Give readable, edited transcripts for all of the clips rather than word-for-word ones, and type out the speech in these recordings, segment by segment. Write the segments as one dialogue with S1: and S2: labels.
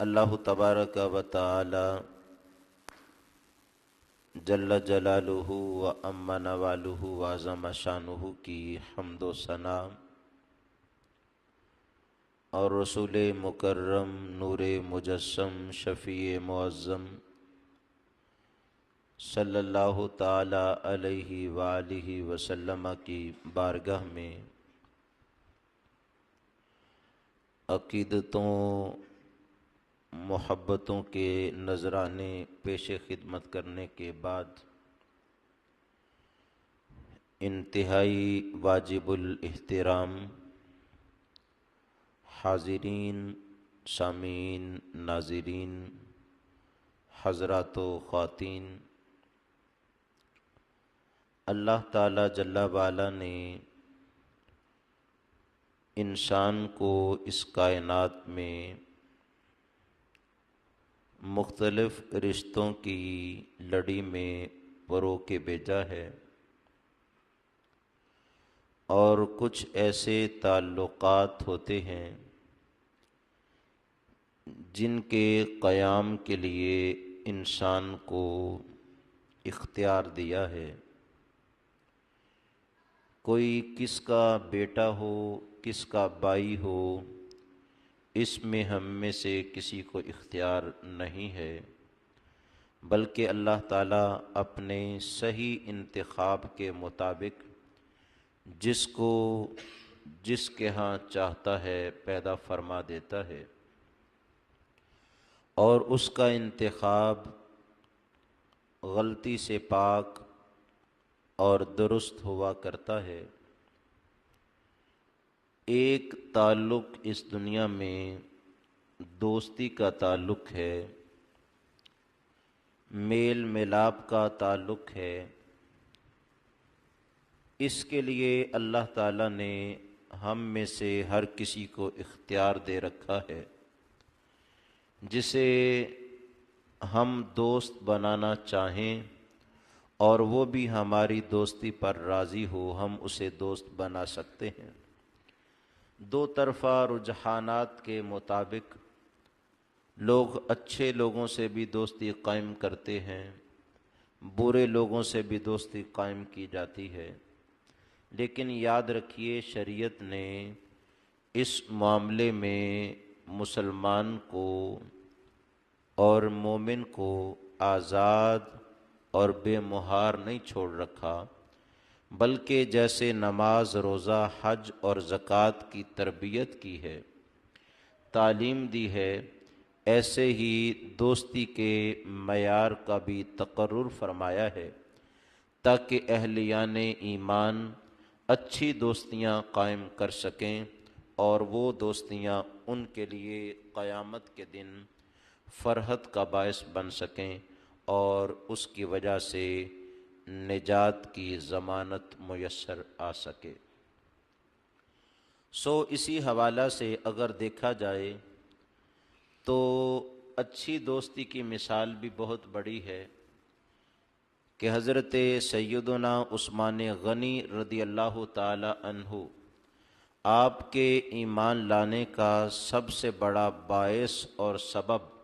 S1: اللہ تبارک و تعالی جل جلالہ و عم نوالہ و عظم شانہ کی حمد و ثنا اور رسول مکرم نور مجسم شفیع معظم صلی اللہ تعالی علیہ وآلہ وسلم کی بارگاہ میں عقیدتوں محبتوں کے نذرانے پیش خدمت کرنے کے بعد انتہائی واجب الاحترام حاضرین، سامعین، ناظرین، حضرات و خواتین، اللہ تعالی جل وعلا نے انسان کو اس کائنات میں مختلف رشتوں کی لڑی میں پرو کے بھیجا ہے، اور کچھ ایسے تعلقات ہوتے ہیں جن کے قیام کے لیے انسان کو اختیار دیا ہے۔ کوئی کس کا بیٹا ہو، کس کا بھائی ہو، اس میں ہم میں سے کسی کو اختیار نہیں ہے، بلکہ اللہ تعالیٰ اپنے صحیح انتخاب کے مطابق جس کو جس کے ہاں چاہتا ہے پیدا فرما دیتا ہے، اور اس کا انتخاب غلطی سے پاک اور درست ہوا کرتا ہے۔ ایک تعلق اس دنیا میں دوستی کا تعلق ہے، میل ملاپ کا تعلق ہے۔ اس کے لیے اللہ تعالیٰ نے ہم میں سے ہر کسی کو اختیار دے رکھا ہے، جسے ہم دوست بنانا چاہیں اور وہ بھی ہماری دوستی پر راضی ہو، ہم اسے دوست بنا سکتے ہیں۔ دو طرفہ رجحانات کے مطابق لوگ اچھے لوگوں سے بھی دوستی قائم کرتے ہیں، برے لوگوں سے بھی دوستی قائم کی جاتی ہے، لیکن یاد رکھیے شریعت نے اس معاملے میں مسلمان کو اور مومن کو آزاد اور بے مہار نہیں چھوڑ رکھا، بلکہ جیسے نماز، روزہ، حج اور زکوٰۃ کی تربیت کی ہے، تعلیم دی ہے، ایسے ہی دوستی کے معیار کا بھی تقرر فرمایا ہے، تاکہ اہلیان ایمان اچھی دوستیاں قائم کر سکیں اور وہ دوستیاں ان کے لیے قیامت کے دن فرحت کا باعث بن سکیں اور اس کی وجہ سے نجات کی ضمانت میسر آ سکے۔ اسی حوالہ سے اگر دیکھا جائے تو اچھی دوستی کی مثال بھی بہت بڑی ہے کہ حضرت سیدنا عثمان غنی رضی اللہ تعالی عنہ آپ کے ایمان لانے کا سب سے بڑا باعث اور سبب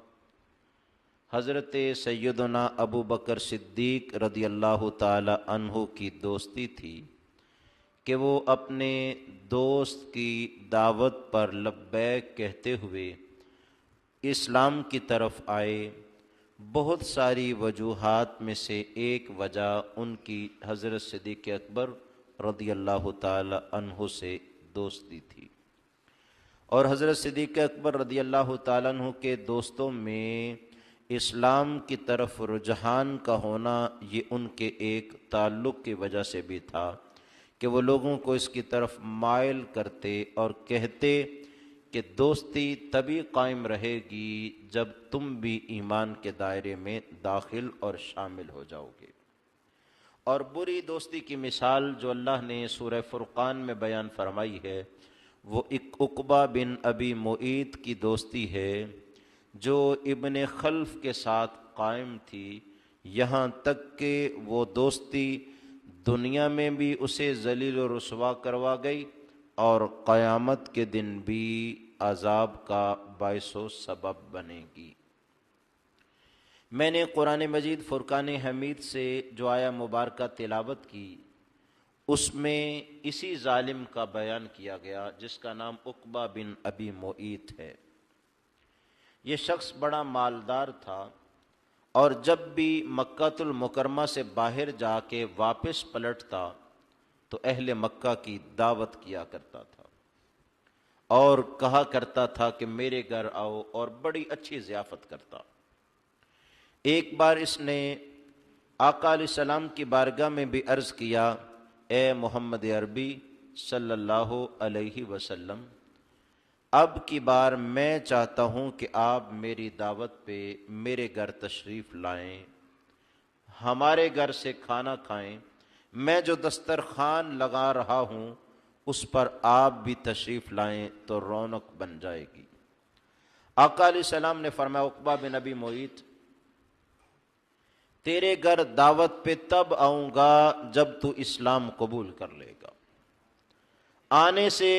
S1: حضرت سیدنا ابو بکر صدیق رضی اللہ تعالی عنہ کی دوستی تھی کہ وہ اپنے دوست کی دعوت پر لبیک کہتے ہوئے اسلام کی طرف آئے۔ بہت ساری وجوہات میں سے ایک وجہ ان کی حضرت صدیق اکبر رضی اللہ تعالی عنہ سے دوستی تھی، اور حضرت صدیق اکبر رضی اللہ تعالی عنہ کے دوستوں میں اسلام کی طرف رجحان کا ہونا یہ ان کے ایک تعلق کی وجہ سے بھی تھا کہ وہ لوگوں کو اس کی طرف مائل کرتے اور کہتے کہ دوستی تبھی قائم رہے گی جب تم بھی ایمان کے دائرے میں داخل اور شامل ہو جاؤ گے۔ اور بری دوستی کی مثال جو اللہ نے سورہ فرقان میں بیان فرمائی ہے وہ عقبہ بن ابی معیط کی دوستی ہے جو ابن خلف کے ساتھ قائم تھی، یہاں تک کہ وہ دوستی دنیا میں بھی اسے ذلیل و رسوا کروا گئی اور قیامت کے دن بھی عذاب کا باعث و سبب بنے گی۔ میں نے قرآن مجید فرقان حمید سے جو آیہ مبارکہ تلاوت کی، اس میں اسی ظالم کا بیان کیا گیا جس کا نام عقبہ بن ابی معیط ہے۔ یہ شخص بڑا مالدار تھا اور جب بھی مکہ المکرمہ سے باہر جا کے واپس پلٹتا تو اہل مکہ کی دعوت کیا کرتا تھا اور کہا کرتا تھا کہ میرے گھر آؤ، اور بڑی اچھی ضیافت کرتا۔ ایک بار اس نے آقا علیہ السلام کی بارگاہ میں بھی عرض کیا، اے محمد عربی صلی اللہ علیہ وسلم، اب کی بار میں چاہتا ہوں کہ آپ میری دعوت پہ میرے گھر تشریف لائیں، ہمارے گھر سے کھانا کھائیں، میں جو دسترخوان لگا رہا ہوں اس پر آپ بھی تشریف لائیں تو رونق بن جائے گی۔ آقا علیہ السلام نے فرمایا، عقبہ بن ابی معیط، تیرے گھر دعوت پہ تب آؤں گا جب تو اسلام قبول کر لے گا۔ آنے سے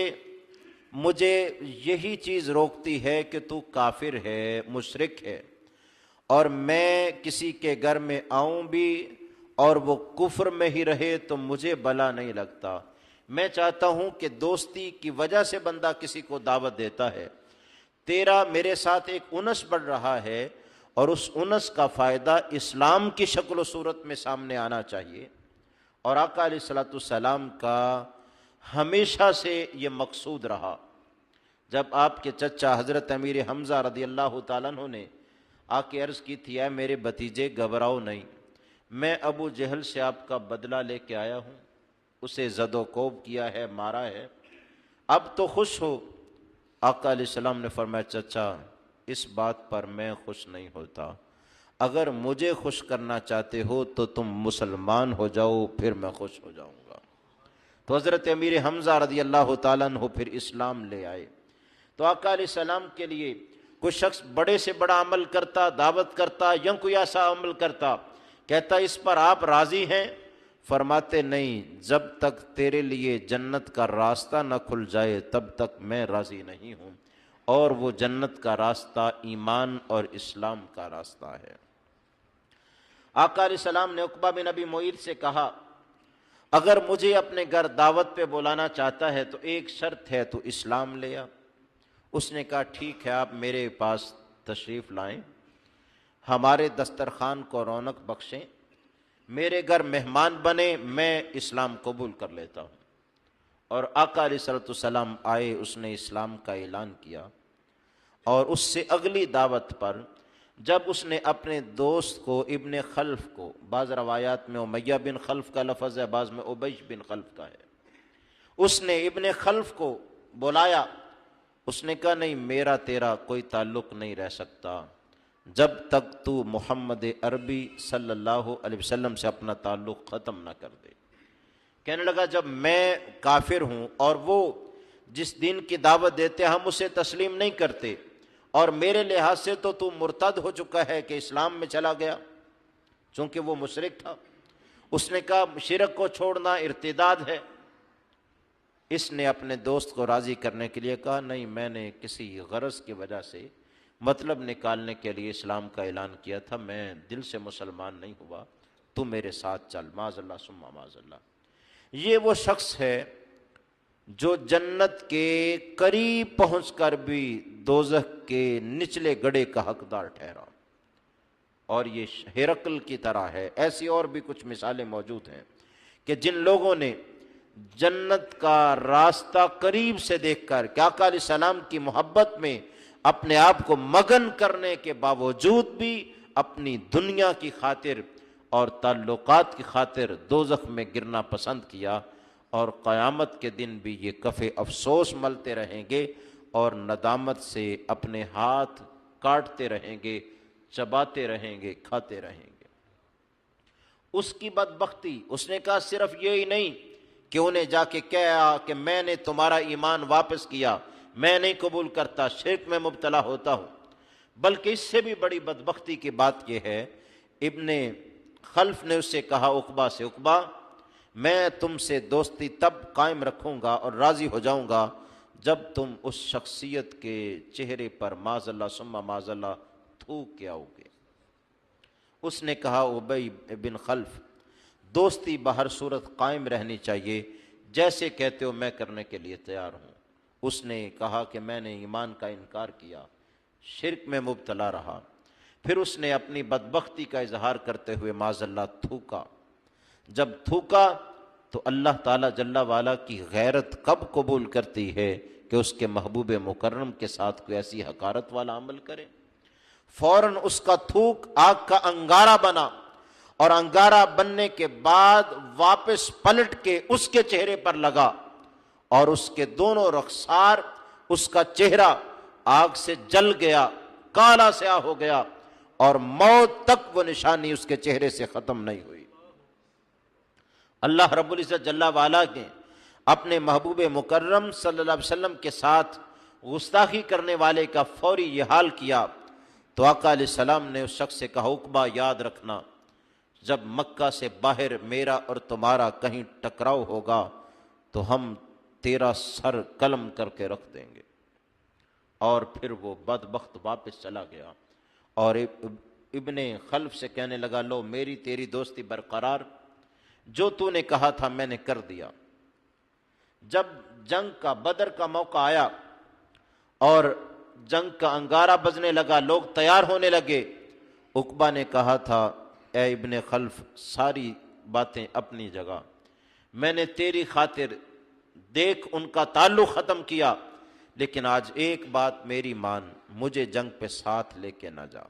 S1: مجھے یہی چیز روکتی ہے کہ تو کافر ہے، مشرک ہے، اور میں کسی کے گھر میں آؤں بھی اور وہ کفر میں ہی رہے تو مجھے بھلا نہیں لگتا۔ میں چاہتا ہوں کہ دوستی کی وجہ سے بندہ کسی کو دعوت دیتا ہے، تیرا میرے ساتھ ایک انس بڑھ رہا ہے اور اس انس کا فائدہ اسلام کی شکل و صورت میں سامنے آنا چاہیے۔ اور آقا علیہ الصلوۃ والسلام کا ہمیشہ سے یہ مقصود رہا۔ جب آپ کے چچا حضرت امیر حمزہ رضی اللہ تعالیٰ عنہ نے آ کے عرض کی تھی، اے میرے بھتیجے گھبراؤ نہیں، میں ابو جہل سے آپ کا بدلہ لے کے آیا ہوں، اسے زد و کوب کیا ہے، مارا ہے، اب تو خوش ہو۔ آقا علیہ السلام نے فرمایا، چچا اس بات پر میں خوش نہیں ہوتا، اگر مجھے خوش کرنا چاہتے ہو تو تم مسلمان ہو جاؤ، پھر میں خوش ہو جاؤں گا۔ تو حضرت امیر حمزہ رضی اللہ تعالیٰ عنہ پھر اسلام لے آئے۔ تو آقا علیہ السلام کے لیے کوئی شخص بڑے سے بڑا عمل کرتا، دعوت کرتا یا کوئی ایسا عمل کرتا، کہتا اس پر آپ راضی ہیں؟ فرماتے نہیں، جب تک تیرے لیے جنت کا راستہ نہ کھل جائے تب تک میں راضی نہیں ہوں، اور وہ جنت کا راستہ ایمان اور اسلام کا راستہ ہے۔ آقا علیہ السلام نے عقبہ بن ابی معیط سے کہا، اگر مجھے اپنے گھر دعوت پہ بلانا چاہتا ہے تو ایک شرط ہے، تو اسلام لے آ۔ اس نے کہا، ٹھیک ہے، آپ میرے پاس تشریف لائیں، ہمارے دسترخوان کو رونق بخشیں، میرے گھر مہمان بنے، میں اسلام قبول کر لیتا ہوں۔ اور آقا علیہ السلام آئے، اس نے اسلام کا اعلان کیا، اور اس سے اگلی دعوت پر جب اس نے اپنے دوست کو ابن خلف کو، بعض روایات میں امیہ بن خلف کا لفظ ہے، بعض میں ابی بن خلف کا ہے، اس نے ابن خلف کو بلایا، اس نے کہا نہیں، میرا تیرا کوئی تعلق نہیں رہ سکتا جب تک تو محمد عربی صلی اللہ علیہ وسلم سے اپنا تعلق ختم نہ کر دے۔ کہنے لگا، جب میں کافر ہوں اور وہ جس دین کی دعوت دیتے ہم اسے تسلیم نہیں کرتے، اور میرے لحاظ سے تو مرتد ہو چکا ہے کہ اسلام میں چلا گیا، چونکہ وہ مشرک تھا۔ اس نے کہا، شرک کو چھوڑنا ارتداد ہے۔ اس نے اپنے دوست کو راضی کرنے کے لیے کہا، نہیں، میں نے کسی غرض کی وجہ سے، مطلب نکالنے کے لیے اسلام کا اعلان کیا تھا، میں دل سے مسلمان نہیں ہوا، تو میرے ساتھ چل، معاذ اللہ ثم معاذ اللہ۔ یہ وہ شخص ہے جو جنت کے قریب پہنچ کر بھی دوزخ کے نچلے گڑھے کا حقدار ٹھہرا، اور یہ ہرقل کی طرح ہے۔ ایسی اور بھی کچھ مثالیں موجود ہیں کہ جن لوگوں نے جنت کا راستہ قریب سے دیکھ کر کہ آقا علیہ السلام کی محبت میں اپنے آپ کو مگن کرنے کے باوجود بھی اپنی دنیا کی خاطر اور تعلقات کی خاطر دوزخ میں گرنا پسند کیا، اور قیامت کے دن بھی یہ کف افسوس ملتے رہیں گے اور ندامت سے اپنے ہاتھ کاٹتے رہیں گے، چباتے رہیں گے، کھاتے رہیں گے۔ اس کی بدبختی، اس نے کہا صرف یہی نہیں کہ انہیں جا کے کہا کہ میں نے تمہارا ایمان واپس کیا، میں نہیں قبول کرتا، شرک میں مبتلا ہوتا ہوں، بلکہ اس سے بھی بڑی بدبختی کی بات یہ ہے، ابن خلف نے اس سے کہا عقبہ سے، عقبہ میں تم سے دوستی تب قائم رکھوں گا اور راضی ہو جاؤں گا جب تم اس شخصیت کے چہرے پر معاذ اللہ ثم معاذ اللہ تھوک کے آؤ گے۔ اس نے کہا ابی بن خلف، دوستی بہر صورت قائم رہنی چاہیے، جیسے کہتے ہو میں کرنے کے لیے تیار ہوں۔ اس نے کہا کہ میں نے ایمان کا انکار کیا، شرک میں مبتلا رہا۔ پھر اس نے اپنی بدبختی کا اظہار کرتے ہوئے معاذ اللہ تھوکا۔ جب تھوکا تو اللہ تعالیٰ جل والا کی غیرت کب قبول کرتی ہے کہ اس کے محبوب مکرم کے ساتھ کوئی ایسی حقارت والا عمل کرے۔ فوراً اس کا تھوک آگ کا انگارہ بنا، اور انگارہ بننے کے بعد واپس پلٹ کے اس کے چہرے پر لگا، اور اس کے دونوں رخسار، اس کا چہرہ آگ سے جل گیا، کالا سیاہ ہو گیا، اور موت تک وہ نشانی اس کے چہرے سے ختم نہیں ہوئی۔ اللہ رب العزت جل وعلا نے اپنے محبوب مکرم صلی اللہ علیہ وسلم کے ساتھ گستاخی کرنے والے کا فوری یہ حال کیا تو آقا علیہ السلام نے اس شخص سے کہا، عقبہ یاد رکھنا، جب مکہ سے باہر میرا اور تمہارا کہیں ٹکراؤ ہوگا تو ہم تیرا سر قلم کر کے رکھ دیں گے۔ اور پھر وہ بدبخت واپس چلا گیا اور ابن خلف سے کہنے لگا، لو میری تیری دوستی برقرار، جو تو نے کہا تھا میں نے کر دیا۔ جب جنگ کا بدر کا موقع آیا اور جنگ کا انگارہ بجنے لگا، لوگ تیار ہونے لگے، عقبہ نے کہا تھا، اے ابن خلف، ساری باتیں اپنی جگہ، میں نے تیری خاطر دیکھ ان کا تعلق ختم کیا، لیکن آج ایک بات میری مان، مجھے جنگ پہ ساتھ لے کے نہ جا۔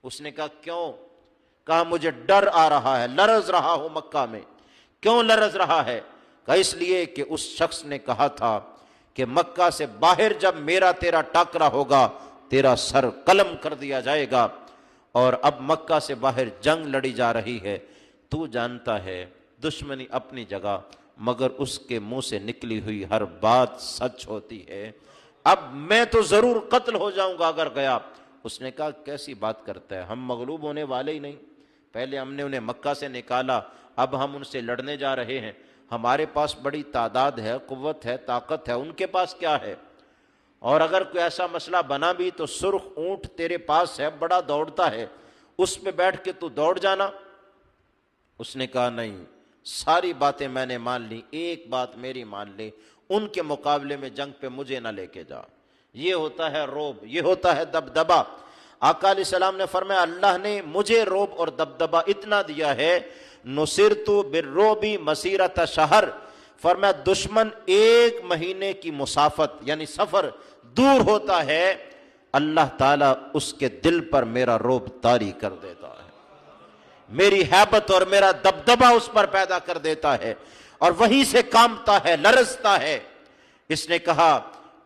S1: اس نے کہا کیوں؟ کہا مجھے ڈر آ رہا ہے، لرز رہا ہوں مکہ میں۔ کیوں لرز رہا ہے؟ کہا اس لیے کہ اس شخص نے کہا تھا کہ مکہ سے باہر جب میرا تیرا ٹاکرا ہوگا تیرا سر قلم کر دیا جائے گا، اور اب مکہ سے باہر جنگ لڑی جا رہی ہے، تو جانتا ہے دشمنی اپنی جگہ، مگر اس کے منہ سے نکلی ہوئی ہر بات سچ ہوتی ہے، اب میں تو ضرور قتل ہو جاؤں گا اگر گیا۔ اس نے کہا کیسی بات کرتا ہے، ہم مغلوب ہونے والے ہی نہیں، پہلے ہم نے انہیں مکہ سے نکالا، اب ہم ان سے لڑنے جا رہے ہیں، ہمارے پاس بڑی تعداد ہے، قوت ہے، طاقت ہے، ان کے پاس کیا ہے؟ اور اگر کوئی ایسا مسئلہ بنا بھی تو سرخ اونٹ تیرے پاس ہے، بڑا دوڑتا ہے، اس پہ بیٹھ کے تو دوڑ جانا۔ اس نے کہا نہیں، ساری باتیں میں نے مان لی، ایک بات میری مان لے، ان کے مقابلے میں جنگ پہ مجھے نہ لے کے جا۔ یہ ہوتا ہے روب، یہ ہوتا ہے دبدبا۔ آقا علیہ السلام نے فرمایا اللہ نے مجھے روب اور دبدبا اتنا دیا ہے، نصرت بالرعب مسیرۃ شہر، فرمایا دشمن 1 مہینے کی مسافت یعنی سفر دور ہوتا ہے، اللہ تعالیٰ اس کے دل پر میرا روب طاری کر دیتا ہے، میری ہیبت اور میرا دبدبا اس پر پیدا کر دیتا ہے، اور وہیں سے کامتا ہے، لرزتا ہے۔ اس نے کہا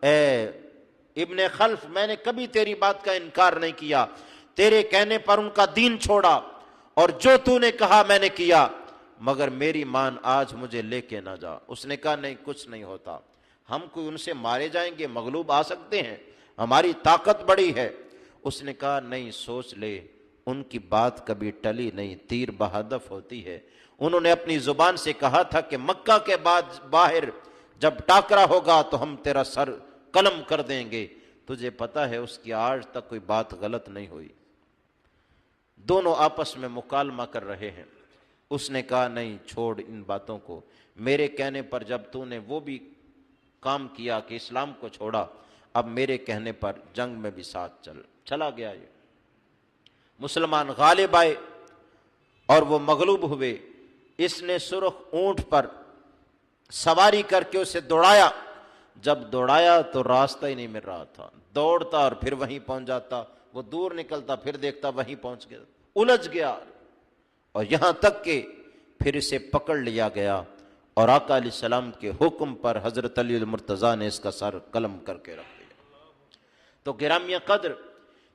S1: اے ابن خلف، میں نے کبھی تیری بات کا انکار نہیں کیا، تیرے کہنے پر ان کا دین چھوڑا، اور جو تو نے کہا میں نے کیا، مگر میری مان آج مجھے لے کے نہ جا۔ اس نے کہا نہیں، کچھ نہیں ہوتا، ہم کوئی ان سے مارے جائیں گے، مغلوب آ سکتے ہیں، ہماری طاقت بڑی ہے۔ اس نے کہا نہیں، سوچ لے، ان کی بات کبھی ٹلی نہیں، تیر بہدف ہوتی ہے۔ انہوں نے اپنی زبان سے کہا تھا کہ مکہ کے بعد باہر جب ٹاکرا ہوگا تو ہم تیرا سر قلم کر دیں گے، تجھے پتا ہے اس کی آج تک کوئی بات غلط نہیں ہوئی۔ دونوں آپس میں مکالمہ کر رہے ہیں۔ اس نے کہا نہیں، چھوڑ ان باتوں کو، میرے کہنے پر جب تو نے وہ بھی کام کیا کہ اسلام کو چھوڑا، اب میرے کہنے پر جنگ میں بھی ساتھ چلا گیا۔ یہ مسلمان غالب آئے اور وہ مغلوب ہوئے۔ اس نے سرخ اونٹ پر سواری کر کے اسے دوڑایا، جب دوڑایا تو راستہ ہی نہیں مل رہا تھا، دوڑتا اور پھر وہیں پہنچ جاتا، وہ دور نکلتا پھر دیکھتا وہیں پہنچ گیا، الجھ گیا، اور یہاں تک کہ پھر اسے پکڑ لیا گیا، اور آقا علیہ السلام کے حکم پر حضرت علی المرتضیٰ نے اس کا سر قلم کر کے رکھ دیا۔ تو گرامیہ قدر،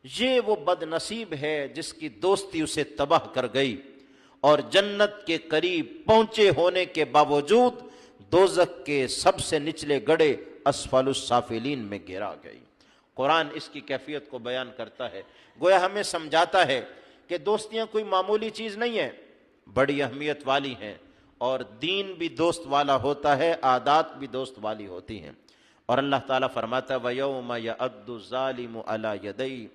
S1: یہ وہ بد نصیب ہے جس کی دوستی اسے تباہ کر گئی، اور جنت کے قریب پہنچے ہونے کے باوجود دوزخ کے سب سے نچلے گڑھے اسفل السافلین میں گرا گئی۔ قرآن اس کی کیفیت کو بیان کرتا ہے، گویا ہمیں سمجھاتا ہے کہ دوستیاں کوئی معمولی چیز نہیں ہے، بڑی اہمیت والی ہیں، اور دین بھی دوست والا ہوتا ہے، عادات بھی دوست والی ہوتی ہیں، اور اللہ تعالیٰ فرماتا ہے وَيَوْمَ يَعَضُّ الظَّالِمُ عَلَى يَدَيْهِ،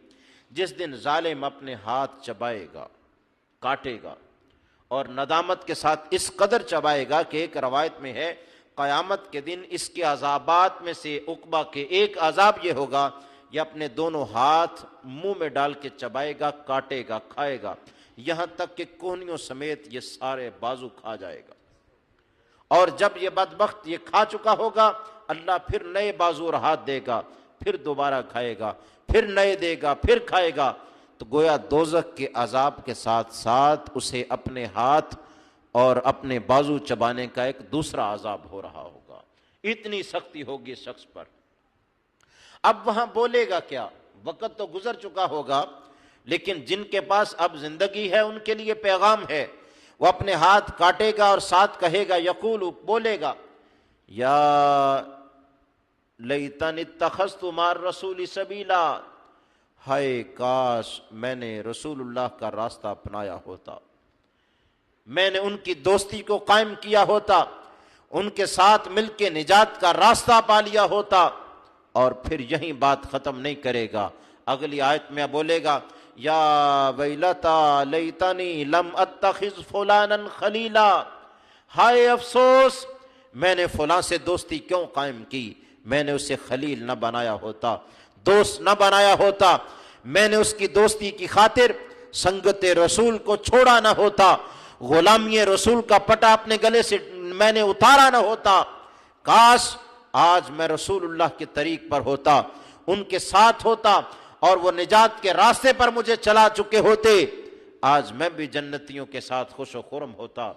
S1: جس دن ظالم اپنے ہاتھ چبائے گا، کاٹے گا، اور ندامت کے ساتھ اس قدر چبائے گا کہ ایک روایت میں ہے قیامت کے دن اس کے عذابات میں سے عقبہ کے ایک عذاب یہ ہوگا، یہ اپنے دونوں ہاتھ منہ میں ڈال کے چبائے گا، کاٹے گا، کھائے گا، یہاں تک کہ کوہنیوں سمیت یہ سارے بازو کھا جائے گا۔ اور جب یہ بدبخت یہ کھا چکا ہوگا، اللہ پھر نئے بازو اور ہاتھ دے گا، پھر دوبارہ کھائے گا، پھر نئے دے گا، پھر کھائے گا، تو گویا دوزخ کے عذاب کے ساتھ ساتھ اسے اپنے ہاتھ اور اپنے بازو چبانے کا ایک دوسرا عذاب ہو رہا ہوگا۔ اتنی سختی ہوگی اس شخص پر۔ اب وہاں بولے گا کیا؟ وقت تو گزر چکا ہوگا، لیکن جن کے پاس اب زندگی ہے ان کے لیے پیغام ہے۔ وہ اپنے ہاتھ کاٹے گا اور ساتھ کہے گا، یقول، بولے گا، یا لیتنی اتخذت مع الرسول سبیلا، ہائے کاش میں نے رسول اللہ کا راستہ اپنایا ہوتا، میں نے ان کی دوستی کو قائم کیا ہوتا، ان کے ساتھ مل کے نجات کا راستہ پا لیا ہوتا۔ اور پھر یہیں بات ختم نہیں کرے گا، اگلی آیت میں بولے گا، یا ویلتا لیتنی لم اتخذ فلانا خلیلا، ہائے افسوس میں نے فلاں سے دوستی کیوں قائم کی، میں نے اسے خلیل نہ بنایا ہوتا، دوست نہ بنایا ہوتا، میں نے اس کی دوستی کی خاطر سنگت رسول کو چھوڑا نہ ہوتا، غلامی رسول کا پٹا اپنے گلے سے میں نے اتارا نہ ہوتا، کاش آج میں رسول اللہ کے طریق پر ہوتا، ان کے ساتھ ہوتا، اور وہ نجات کے راستے پر مجھے چلا چکے ہوتے، آج میں بھی جنتیوں کے ساتھ خوش و خرم ہوتا۔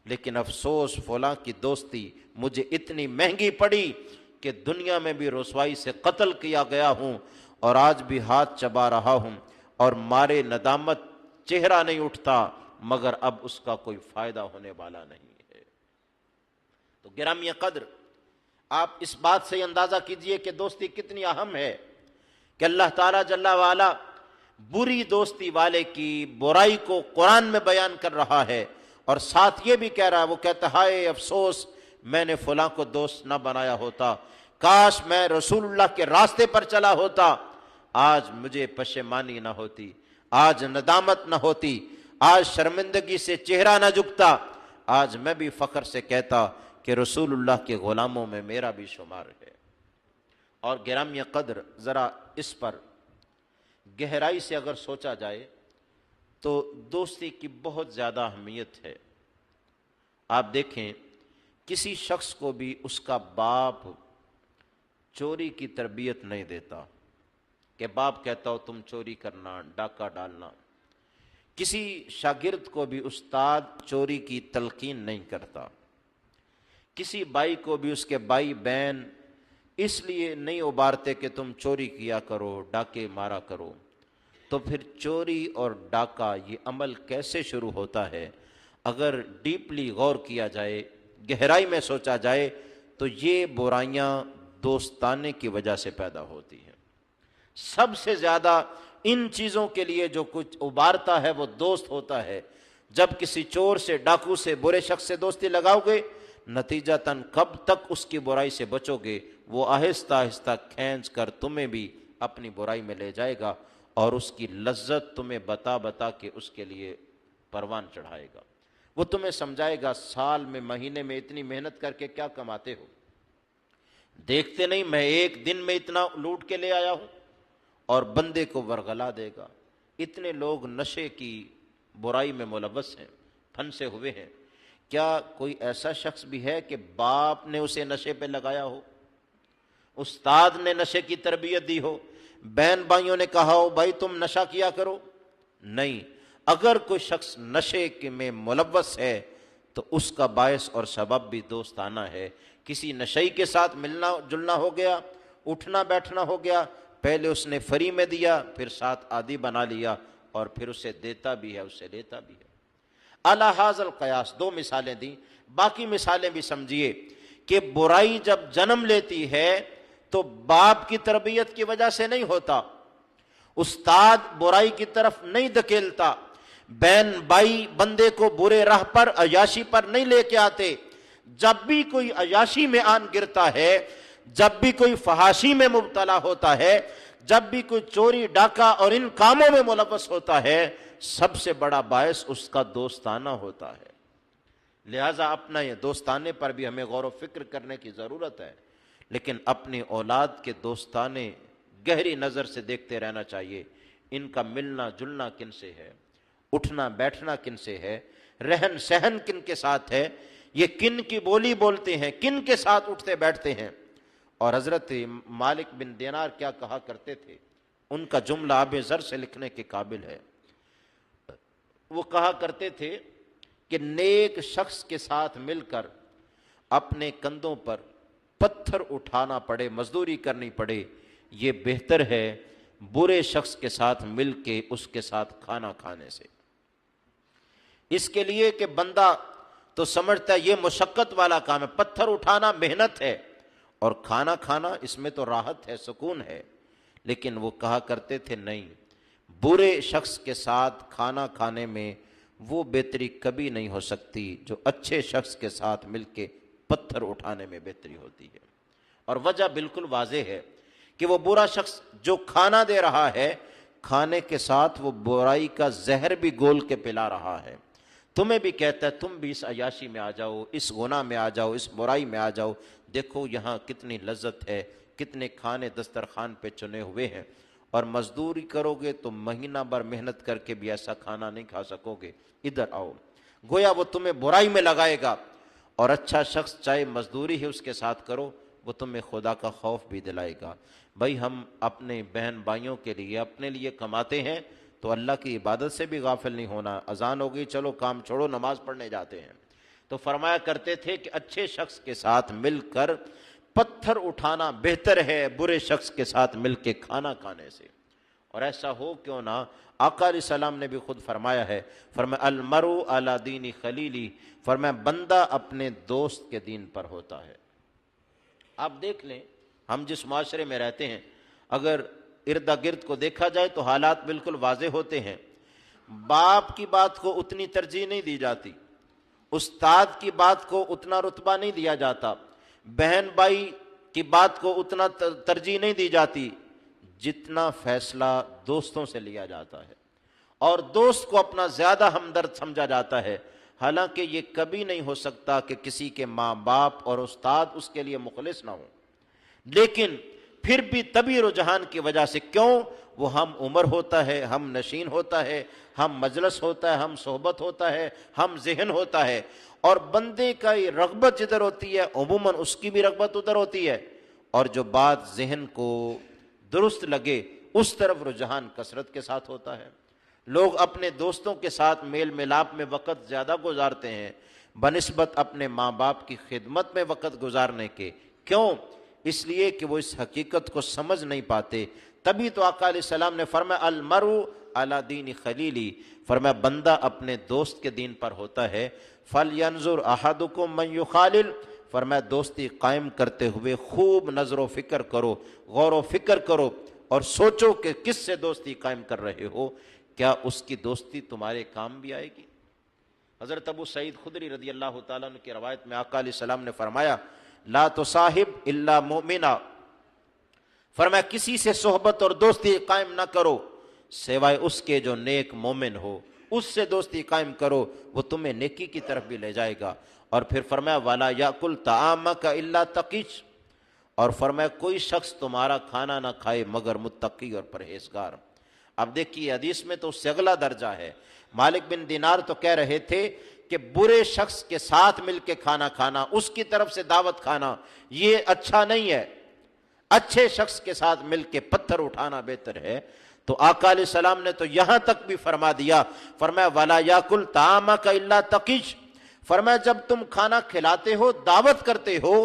S1: لیکن افسوس فلاں کی دوستی مجھے اتنی مہنگی پڑی کہ دنیا میں بھی رسوائی سے قتل کیا گیا ہوں، اور آج بھی ہاتھ چبا رہا ہوں، اور مارے ندامت چہرہ نہیں اٹھتا، مگر اب اس کا کوئی فائدہ ہونے والا نہیں ہے۔ تو گرامی قدر، آپ اس بات سے اندازہ کیجئے کہ دوستی کتنی اہم ہے، کہ اللہ تعالیٰ جل وعلا بری دوستی والے کی برائی کو قرآن میں بیان کر رہا ہے، اور ساتھ یہ بھی کہہ رہا ہے، وہ کہتا ہے ہائے افسوس میں نے فلاں کو دوست نہ بنایا ہوتا، کاش میں رسول اللہ کے راستے پر چلا ہوتا، آج مجھے پشیمانی نہ ہوتی، آج ندامت نہ ہوتی، آج شرمندگی سے چہرہ نہ جھکتا، آج میں بھی فخر سے کہتا کہ رسول اللہ کے غلاموں میں میرا بھی شمار ہے۔ اور گرامی قدر، ذرا اس پر گہرائی سے اگر سوچا جائے تو دوستی کی بہت زیادہ اہمیت ہے۔ آپ دیکھیں، کسی شخص کو بھی اس کا باپ چوری کی تربیت نہیں دیتا، کہ باپ کہتا ہو تم چوری کرنا، ڈاکہ ڈالنا۔ کسی شاگرد کو بھی استاد چوری کی تلقین نہیں کرتا۔ کسی بھائی کو بھی اس کے بھائی بہن اس لیے نہیں ابھارتے کہ تم چوری کیا کرو، ڈاکے مارا کرو۔ تو پھر چوری اور ڈاکہ یہ عمل کیسے شروع ہوتا ہے؟ اگر ڈیپلی غور کیا جائے، گہرائی میں سوچا جائے، تو یہ برائیاں دوستانے کی وجہ سے پیدا ہوتی ہیں۔ سب سے زیادہ ان چیزوں کے لیے جو کچھ ابھارتا ہے وہ دوست ہوتا ہے۔ جب کسی چور سے، ڈاکو سے، برے شخص سے دوستی لگاؤ گے، نتیجتاً کب تک اس کی برائی سے بچو گے؟ وہ آہستہ آہستہ کھینچ کر تمہیں بھی اپنی برائی میں لے جائے گا، اور اس کی لذت تمہیں بتا بتا کے اس کے لیے پروان چڑھائے گا۔ وہ تمہیں سمجھائے گا سال میں، مہینے میں اتنی محنت کر کے کیا کماتے ہو؟ دیکھتے نہیں میں ایک دن میں اتنا لوٹ کے لے آیا ہوں، اور بندے کو ورغلا دے گا۔ اتنے لوگ نشے کی برائی میں ملوث ہیں، پھنسے ہوئے ہیں۔ کیا کوئی ایسا شخص بھی ہے کہ باپ نے اسے نشے پہ لگایا ہو، استاد نے نشے کی تربیت دی ہو، بہن بھائیوں نے کہا ہو بھائی تم نشہ کیا کرو؟ نہیں۔ اگر کوئی شخص نشے میں ملوث ہے تو اس کا باعث اور سبب بھی دوستانہ ہے۔ کسی نشئی کے ساتھ ملنا جلنا ہو گیا، اٹھنا بیٹھنا ہو گیا، پہلے اس نے فری میں دیا، پھر ساتھ عادی بنا لیا، اور پھر اسے دیتا بھی ہے، اسے لیتا بھی ہے۔ علی ھذا القیاس، دو مثالیں دیں، باقی مثالیں بھی سمجھیے کہ برائی جب جنم لیتی ہے تو باپ کی تربیت کی وجہ سے نہیں ہوتا، استاد برائی کی طرف نہیں دھکیلتا، بہن بھائی بندے کو برے راہ پر، عیاشی پر نہیں لے کے آتے۔ جب بھی کوئی عیاشی میں آن گرتا ہے جب بھی کوئی فحاشی میں مبتلا ہوتا ہے، جب بھی کوئی چوری ڈاکہ اور ان کاموں میں ملوث ہوتا ہے، سب سے بڑا باعث اس کا دوستانہ ہوتا ہے۔ لہٰذا اپنا یہ دوستانے پر بھی ہمیں غور و فکر کرنے کی ضرورت ہے، لیکن اپنی اولاد کے دوستانے گہری نظر سے دیکھتے رہنا چاہیے۔ ان کا ملنا جلنا کن سے ہے، اٹھنا بیٹھنا کن سے ہے، رہن سہن کن کے ساتھ ہے، یہ کن کی بولی بولتے ہیں، کن کے ساتھ اٹھتے بیٹھتے ہیں۔ اور حضرت مالک بن دینار کیا کہا کرتے تھے، ان کا جملہ آب زر سے لکھنے کے قابل ہے۔ وہ کہا کرتے تھے کہ نیک شخص کے ساتھ مل کر اپنے کندھوں پر پتھر اٹھانا پڑے، مزدوری کرنی پڑے، یہ بہتر ہے برے شخص کے ساتھ مل کے اس کے ساتھ کھانا کھانے سے۔ اس کے لیے کہ بندہ تو سمجھتا ہے یہ مشقت والا کام ہے، پتھر اٹھانا محنت ہے، اور کھانا کھانا اس میں تو راحت ہے، سکون ہے۔ لیکن وہ کہا کرتے تھے نہیں، برے شخص کے ساتھ کھانا کھانے میں وہ بہتری کبھی نہیں ہو سکتی جو اچھے شخص کے ساتھ مل کے پتھر اٹھانے میں بہتری ہوتی ہے۔ اور وجہ بالکل واضح ہے کہ وہ برا شخص جو کھانا دے رہا ہے، کھانے کے ساتھ وہ برائی کا زہر بھی گول کے پلا رہا ہے۔ تمہیں بھی کہتا ہے تم بھی اس عیاشی میں آ جاؤ، اس گناہ میں آ جاؤ، اس برائی میں آ جاؤ، دیکھو یہاں کتنی لذت ہے، کتنے کھانے دسترخوان پہ چنے ہوئے ہیں، اور مزدوری کرو گے تو مہینہ بھر محنت کر کے بھی ایسا کھانا نہیں کھا سکو گے، ادھر آؤ۔ گویا وہ تمہیں برائی میں لگائے گا، اور اچھا شخص چاہے مزدوری ہی اس کے ساتھ کرو، وہ تمہیں خدا کا خوف بھی دلائے گا۔ بھائی ہم اپنے بہن بھائیوں کے لیے، اپنے لیے کماتے ہیں تو اللہ کی عبادت سے بھی غافل نہیں ہونا۔ اذان ہو گئی، چلو کام چھوڑو، نماز پڑھنے جاتے ہیں۔ تو فرمایا کرتے تھے کہ اچھے شخص کے ساتھ مل کر پتھر اٹھانا بہتر ہے برے شخص کے ساتھ مل کے کھانا کھانے سے۔ اور ایسا ہو کیوں نہ، آقا علیہ السلام نے بھی خود فرمایا ہے، فرمایا المرء علی دین خلیلی، فرمایا بندہ اپنے دوست کے دین پر ہوتا ہے۔ آپ دیکھ لیں ہم جس معاشرے میں رہتے ہیں، اگر ارد گرد کو دیکھا جائے تو حالات بالکل واضح ہوتے ہیں۔ باپ کی بات کو اتنی ترجیح نہیں دی جاتی، استاد کی بات کو اتنا رتبہ نہیں دیا جاتا، بہن بھائی کی بات کو اتنا ترجیح نہیں دی جاتی جتنا فیصلہ دوستوں سے لیا جاتا ہے، اور دوست کو اپنا زیادہ ہمدرد سمجھا جاتا ہے۔ حالانکہ یہ کبھی نہیں ہو سکتا کہ کسی کے ماں باپ اور استاد اس کے لیے مخلص نہ ہوں، لیکن پھر بھی طبی رجحان کی وجہ سے، کیوں؟ وہ ہم عمر ہوتا ہے، ہم نشین ہوتا ہے، ہم مجلس ہوتا ہے، ہم صحبت ہوتا ہے، ہم ذہن ہوتا ہے، اور بندے کا یہ رغبت جدھر ہوتی ہے عموماً اس کی بھی رغبت ادھر ہوتی ہے، اور جو بات ذہن کو درست لگے اس طرف رجحان کثرت کے ساتھ ہوتا ہے۔ لوگ اپنے دوستوں کے ساتھ میل ملاپ میں وقت زیادہ گزارتے ہیں بنسبت اپنے ماں باپ کی خدمت میں وقت گزارنے کے۔ کیوں؟ اس لیے کہ وہ اس حقیقت کو سمجھ نہیں پاتے۔ تبھی تو آقا علیہ السلام نے فرمایا المرء علی دین خلیلی، فرمایا بندہ اپنے دوست کے دین پر ہوتا ہے۔ فَلْيَنْظُرْ أَحَدُكُمْ مَنْ يُخَالِلْ، فرمایا دوستی قائم کرتے ہوئے خوب نظر و فکر کرو، غور و فکر کرو، اور سوچو کہ کس سے دوستی قائم کر رہے ہو، کیا اس کی دوستی تمہارے کام بھی آئے گی؟ حضرت ابو سعید خدری رضی اللہ تعالیٰ عنہ کی روایت میں آقا علیہ السلام نے فرمایا لا تصاحب الا مؤمنا، فرمایا کسی سے صحبت اور دوستی قائم نہ کرو سوائے اس کے جو نیک مومن ہو، اس سے دوستی قائم کرو، وہ تمہیں نیکی کی طرف بھی لے جائے گا۔ اور پھر فرمایا وَلَا يَأْكُلْ طَعَامَكَ إِلَّا تَقِيٌّ، اور فرمایا کوئی شخص تمہارا کھانا نہ کھائے مگر متقی اور پرہیزگار۔ اب دیکھیے حدیث میں تو اس سے اگلا درجہ ہے۔ مالک بن دینار تو کہہ رہے تھے کہ برے شخص کے ساتھ مل کے کھانا کھانا، اس کی طرف سے دعوت کھانا، یہ اچھا نہیں ہے، اچھے شخص کے ساتھ مل کے پتھر اٹھانا بہتر ہے۔ تو آقا علیہ السلام نے تو یہاں تک بھی فرما دیا، فرمایا وَلَا يَأْكُلْ طَعَامَكَ إِلَّا تَقِيٌّ، فرمایا جب تم کھانا کھلاتے ہو، دعوت کرتے ہو،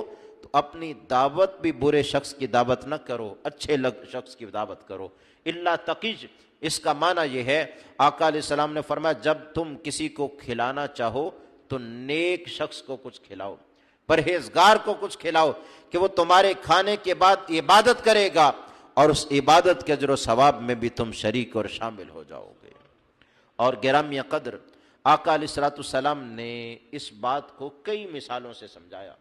S1: تو اپنی دعوت بھی برے شخص کی دعوت نہ کرو، اچھے شخص کی دعوت کرو۔ الا تقیج، اس کا معنی یہ ہے، آقا علیہ السلام نے فرمایا جب تم کسی کو کھلانا چاہو تو نیک شخص کو کچھ کھلاؤ، پرہیزگار کو کچھ کھلاؤ، کہ وہ تمہارے کھانے کے بعد عبادت کرے گا، اور اس عبادت کے اجر و ثواب میں بھی تم شریک اور شامل ہو جاؤ گے۔ اور گرامیہ قدر، آقا علیہ السلام نے اس بات کو کئی مثالوں سے سمجھایا۔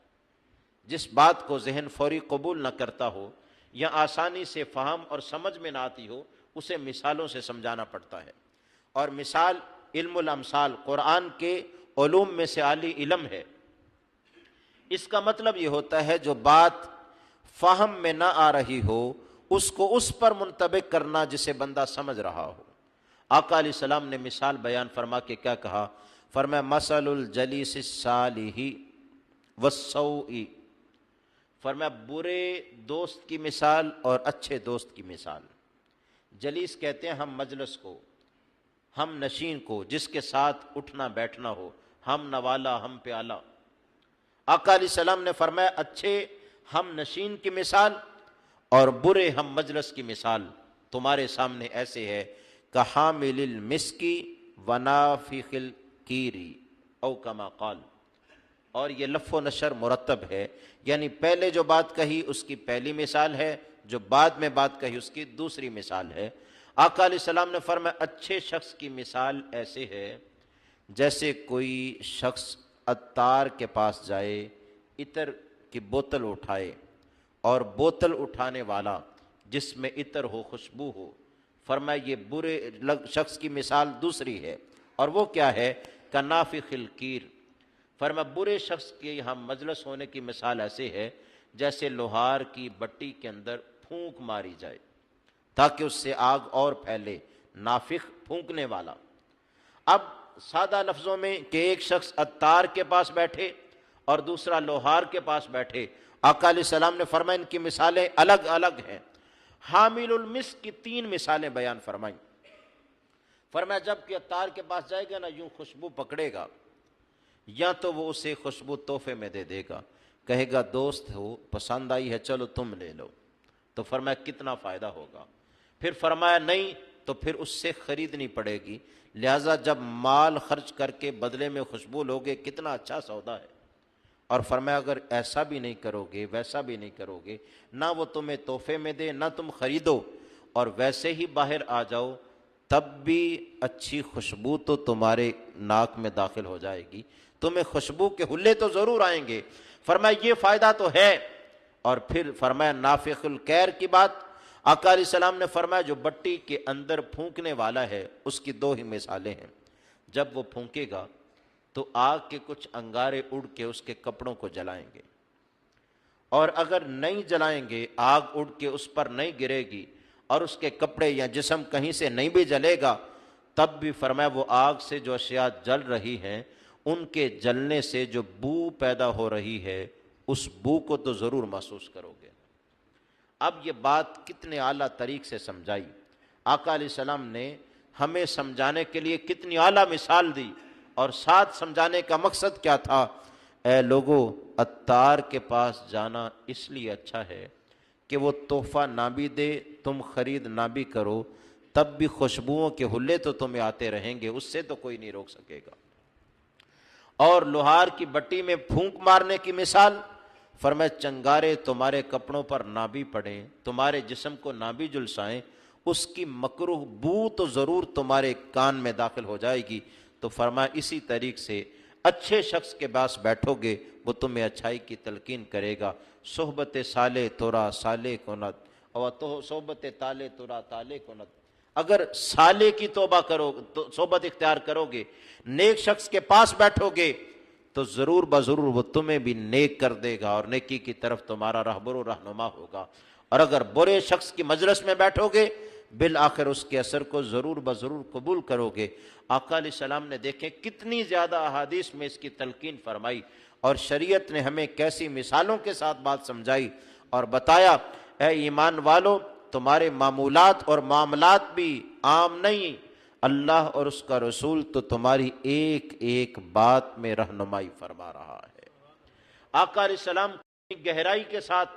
S1: جس بات کو ذہن فوری قبول نہ کرتا ہو یا آسانی سے فہم اور سمجھ میں نہ آتی ہو، اسے مثالوں سے سمجھانا پڑتا ہے۔ اور مثال علم الامثال قرآن کے علوم میں سے اعلی علم ہے۔ اس کا مطلب یہ ہوتا ہے جو بات فہم میں نہ آ رہی ہو اس کو اس پر منطبق کرنا جسے بندہ سمجھ رہا ہو۔ آقا علیہ السلام نے مثال بیان فرما کے کیا کہا؟ فرمایا مثل الجلیس الصالح والسوء، فرمایا برے دوست کی مثال اور اچھے دوست کی مثال۔ جلیس کہتے ہیں ہم مجلس کو، ہم نشین کو، جس کے ساتھ اٹھنا بیٹھنا ہو، ہم نوالا ہم پیالہ۔ آقا علیہ السلام نے فرمایا اچھے ہم نشین کی مثال اور برے ہم مجلس کی مثال تمہارے سامنے ایسے ہے کحامل المسکی ونافخ الکیری او کما قال۔ اور یہ لف و نشر مرتب ہے، یعنی پہلے جو بات کہی اس کی پہلی مثال ہے، جو بعد میں بات کہی اس کی دوسری مثال ہے۔ آقا علیہ السلام نے فرمایا اچھے شخص کی مثال ایسے ہے جیسے کوئی شخص عطار کے پاس جائے، عطر کی بوتل اٹھائے، اور بوتل اٹھانے والا جس میں عطر ہو، خوشبو ہو۔ فرمایا یہ برے شخص کی مثال دوسری ہے، اور وہ کیا ہے؟ کنافخ الکیر۔ فرمایا برے شخص کے یہاں مجلس ہونے کی مثال ایسے ہے جیسے لوہار کی بٹی کے اندر پھونک ماری جائے تاکہ اس سے آگ اور پھیلے، نافخ پھونکنے والا۔ اب سادہ لفظوں میں کہ ایک شخص عطار کے پاس بیٹھے اور دوسرا لوہار کے پاس بیٹھے، آقا علیہ السلام نے فرمایا ان کی مثالیں الگ الگ ہیں۔ حامل المسک کی 3 مثالیں بیان فرمائیں۔ فرمایا جب کہ عطار کے پاس جائے گا نا، یوں خوشبو پکڑے گا، یا تو وہ اسے خوشبو تحفے میں دے دے گا، کہے گا دوست ہو پسند آئی ہے چلو تم لے لو، تو فرمایا کتنا فائدہ ہوگا۔ پھر فرمایا نہیں تو پھر اس سے خریدنی پڑے گی، لہٰذا جب مال خرچ کر کے بدلے میں خوشبو لوگے کتنا اچھا سودا ہے۔ اور فرمایا اگر ایسا بھی نہیں کرو گے، ویسا بھی نہیں کرو گے، نہ وہ تمہیں تحفے میں دے نہ تم خریدو، اور ویسے ہی باہر آ جاؤ، تب بھی اچھی خوشبو تو تمہارے ناک میں داخل ہو جائے گی، تمہیں خوشبو کے حلے تو ضرور آئیں گے۔ فرمایا یہ فائدہ تو ہے۔ اور پھر فرمایا نافخ الکیر کی بات آقا علیہ السلام نے فرمایا جو بٹی کے اندر پھونکنے والا ہے اس کی 2 ہی مثالیں ہیں۔ جب وہ پھونکے گا تو آگ کے کچھ انگارے اڑ کے اس کے کپڑوں کو جلائیں گے، اور اگر نہیں جلائیں گے، آگ اڑ کے اس پر نہیں گرے گی اور اس کے کپڑے یا جسم کہیں سے نہیں بھی جلے گا، تب بھی فرمایا وہ آگ سے جو اشیاء جل رہی ہیں ان کے جلنے سے جو بو پیدا ہو رہی ہے اس بو کو تو ضرور محسوس کرو گے۔ اب یہ بات کتنے اعلیٰ طریق سے سمجھائی، آقا علیہ السلام نے ہمیں سمجھانے کے لیے کتنی اعلیٰ مثال دی، اور ساتھ سمجھانے کا مقصد کیا تھا؟ اے لوگو عطار کے پاس جانا اس لیے اچھا ہے کہ وہ تحفہ نہ بھی دے، تم خرید نہ بھی کرو، تب بھی خوشبوؤں کے حلے تو تمہیں آتے رہیں گے، اس سے تو کوئی نہیں روک سکے گا۔ اور لوہار کی بٹی میں پھونک مارنے کی مثال فرمایا چنگارے تمہارے کپڑوں پر نہ بھی پڑیں، تمہارے جسم کو نہ بھی جلسائیں، اس کی مکروہ بو تو ضرور تمہارے کان میں داخل ہو جائے گی۔ تو فرمایا اسی طریق سے اچھے شخص کے پاس بیٹھو گے وہ تمہیں اچھائی کی تلقین کرے گا۔ صحبت صالح تورا صالح کنت اور تو صحبت تالے تورا تالے کنت۔ اگر صالح کی توبہ کرو، صحبت اختیار کرو گے، نیک شخص کے پاس بیٹھو گے تو ضرور بضرور وہ تمہیں بھی نیک کر دے گا اور نیکی کی طرف تمہارا رہبر و رہنما ہوگا۔ اور اگر برے شخص کی مجلس میں بیٹھو گے بالآخر اس کے اثر کو ضرور بضرور قبول کرو گے۔ آقا علیہ السلام نے دیکھیں کتنی زیادہ احادیث میں اس کی تلقین فرمائی، اور شریعت نے ہمیں کیسی مثالوں کے ساتھ بات سمجھائی اور بتایا اے ایمان والو تمہارے معمولات اور معاملات بھی عام نہیں، اللہ اور اس کا رسول تو تمہاری ایک ایک بات میں رہنمائی فرما رہا ہے۔ آقا علیہ السلام کی گہرائی کے ساتھ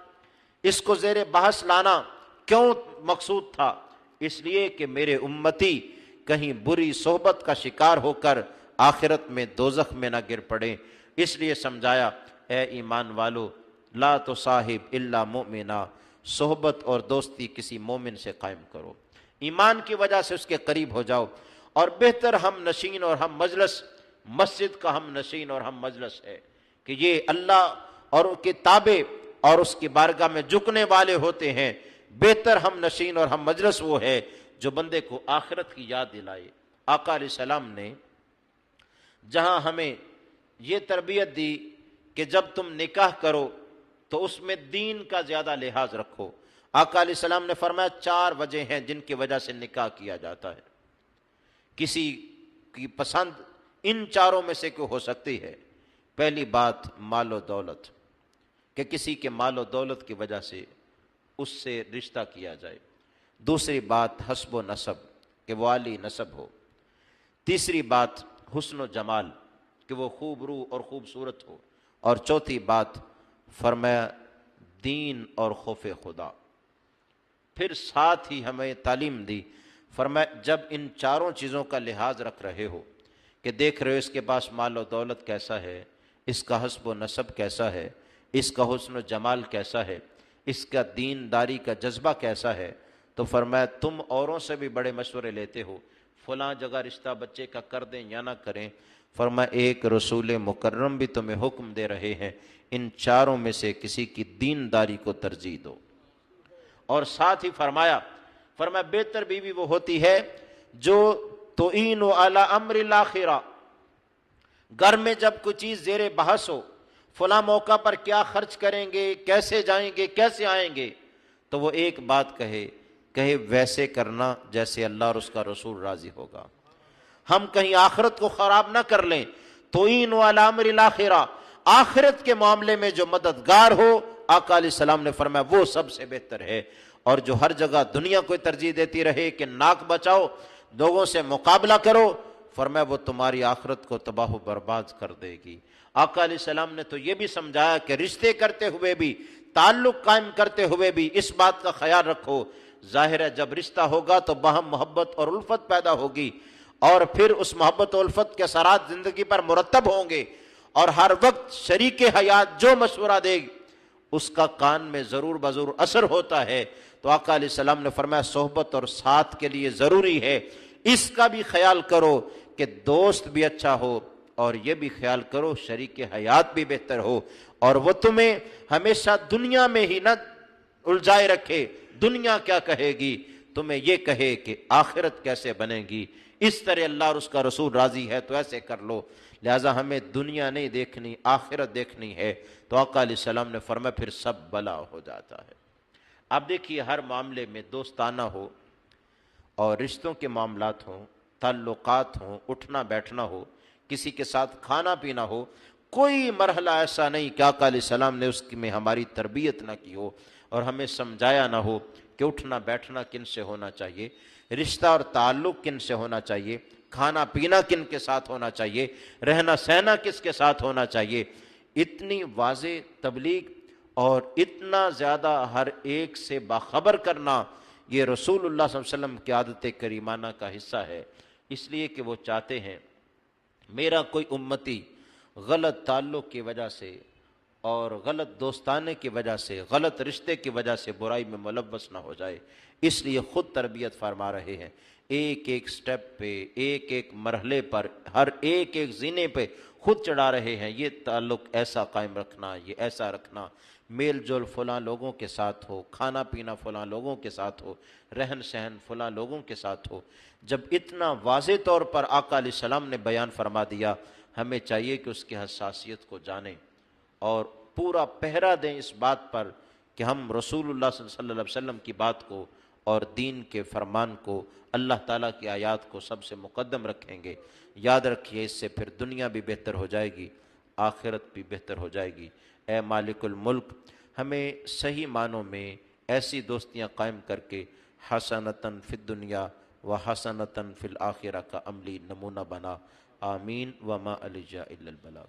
S1: اس کو زیر بحث لانا کیوں مقصود تھا؟ اس لیے کہ میرے امتی کہیں بری صحبت کا شکار ہو کر آخرت میں دوزخ میں نہ گر پڑیں، اس لیے سمجھایا اے ایمان والو لا تصاحب الا مؤمنا، صحبت اور دوستی کسی مومن سے قائم کرو، ایمان کی وجہ سے اس کے قریب ہو جاؤ۔ اور بہتر ہم نشین اور ہم مجلس مسجد کا ہم نشین اور ہم مجلس ہے کہ یہ اللہ اور ان کے تابع اور اس کی بارگاہ میں جھکنے والے ہوتے ہیں، بہتر ہم نشین اور ہم مجلس وہ ہے جو بندے کو آخرت کی یاد دلائے۔ آقا علیہ السلام نے جہاں ہمیں یہ تربیت دی کہ جب تم نکاح کرو تو اس میں دین کا زیادہ لحاظ رکھو۔ آقا علیہ السلام نے فرمایا 4 وجہ ہیں جن کی وجہ سے نکاح کیا جاتا ہے، کسی کی پسند ان 4 میں سے کوئی ہو سکتی ہے۔ پہلی بات مال و دولت، کہ کسی کے مال و دولت کی وجہ سے اس سے رشتہ کیا جائے۔ دوسری بات حسب و نسب، کہ وہ عالی نسب ہو۔ تیسری بات حسن و جمال، کہ وہ خوب رو اور خوبصورت ہو۔ اور چوتھی بات فرمایا دین اور خوف خدا۔ پھر ساتھ ہی ہمیں تعلیم دی، فرمایا جب ان 4 چیزوں کا لحاظ رکھ رہے ہو کہ دیکھ رہے ہو اس کے پاس مال و دولت کیسا ہے، اس کا حسب و نسب کیسا ہے، اس کا حسن و جمال کیسا ہے، اس کا دینداری کا جذبہ کیسا ہے، تو فرمایا تم اوروں سے بھی بڑے مشورے لیتے ہو، فلاں جگہ رشتہ بچے کا کر دیں یا نہ کریں۔ فرمایا ایک رسول مکرم بھی تمہیں حکم دے رہے ہیں ان 4 میں سے کسی کی دینداری کو ترجیح دو۔ اور ساتھ ہی فرمایا بہتر بیوی وہ ہوتی ہے جو تعین علی امر الاخرہ، گھر میں جب کوئی چیز زیر بحث ہو، فلاں موقع پر کیا خرچ کریں گے، کیسے جائیں گے، کیسے آئیں گے، تو وہ ایک بات کہے ویسے کرنا جیسے اللہ اور اس کا رسول راضی ہوگا۔ ہم کہیں آخرت کو خراب نہ کر لیں۔ تعین علی امر الاخرہ، آخرت کے معاملے میں جو مددگار ہو، آقا علیہ السلام نے فرمایا وہ سب سے بہتر ہے۔ اور جو ہر جگہ دنیا کو ترجیح دیتی رہے کہ ناک بچاؤ، لوگوں سے مقابلہ کرو، فرمایا وہ تمہاری آخرت کو تباہ و برباد کر دے گی۔ آقا علیہ السلام نے تو یہ بھی سمجھایا کہ رشتے کرتے ہوئے بھی، تعلق قائم کرتے ہوئے بھی اس بات کا خیال رکھو، ظاہر ہے جب رشتہ ہوگا تو باہم محبت اور الفت پیدا ہوگی، اور پھر اس محبت و الفت کے اثرات زندگی پر مرتب ہوں گے، اور ہر وقت شریک حیات جو مشورہ دے گی اس کا کان میں ضرور بضرور اثر ہوتا ہے۔ تو آقا علیہ السلام نے فرمایا صحبت اور ساتھ کے لیے ضروری ہے، اس کا بھی خیال کرو کہ دوست بھی اچھا ہو، اور یہ بھی خیال کرو شریک حیات بھی بہتر ہو، اور وہ تمہیں ہمیشہ دنیا میں ہی نہ الجھائے رکھے، دنیا کیا کہے گی، تمہیں یہ کہے کہ آخرت کیسے بنے گی، اس طرح اللہ اور اس کا رسول راضی ہے تو ایسے کر لو۔ لہٰذا ہمیں دنیا نہیں دیکھنی، آخرت دیکھنی ہے۔ تو آقا علیہ السلام نے فرمایا پھر سب بلا ہو جاتا ہے۔ اب دیکھیے ہر معاملے میں دوستانہ ہو اور رشتوں کے معاملات ہوں، تعلقات ہوں، اٹھنا بیٹھنا ہو، کسی کے ساتھ کھانا پینا ہو، کوئی مرحلہ ایسا نہیں کہ آقا علیہ السلام نے اس میں ہماری تربیت نہ کی ہو اور ہمیں سمجھایا نہ ہو کہ اٹھنا بیٹھنا کن سے ہونا چاہیے، رشتہ اور تعلق کن سے ہونا چاہیے، کھانا پینا کن کے ساتھ ہونا چاہیے، رہنا سہنا کس کے ساتھ ہونا چاہیے۔ اتنی واضح تبلیغ اور اتنا زیادہ ہر ایک سے باخبر کرنا، یہ رسول اللہ صلی اللہ علیہ وسلم کی عادت کریمانہ کا حصہ ہے۔ اس لیے کہ وہ چاہتے ہیں میرا کوئی امتی غلط تعلق کی وجہ سے اور غلط دوستانے کی وجہ سے، غلط رشتے کی وجہ سے برائی میں ملوث نہ ہو جائے، اس لیے خود تربیت فرما رہے ہیں۔ ایک ایک سٹیپ پہ، ایک ایک مرحلے پر، ہر ایک ایک زینے پہ خود چڑھا رہے ہیں، یہ تعلق ایسا قائم رکھنا، یہ ایسا رکھنا، میل جول فلاں لوگوں کے ساتھ ہو، کھانا پینا فلاں لوگوں کے ساتھ ہو، رہن سہن فلاں لوگوں کے ساتھ ہو۔ جب اتنا واضح طور پر آقا علیہ السلام نے بیان فرما دیا، ہمیں چاہیے کہ اس کی حساسیت کو جانیں اور پورا پہرا دیں اس بات پر کہ ہم رسول اللہ صلی اللہ علیہ وسلم کی بات کو اور دین کے فرمان کو، اللہ تعالیٰ کی آیات کو سب سے مقدم رکھیں گے۔ یاد رکھیے اس سے پھر دنیا بھی بہتر ہو جائے گی، آخرت بھی بہتر ہو جائے گی۔ اے مالک الملک، ہمیں صحیح معنوں میں ایسی دوستیاں قائم کر کے حسنتاً فی الدنیا و حسنتاً فی الآخرہ کا عملی نمونہ بنا۔ آمین۔ وما علیہ الا البلاغ۔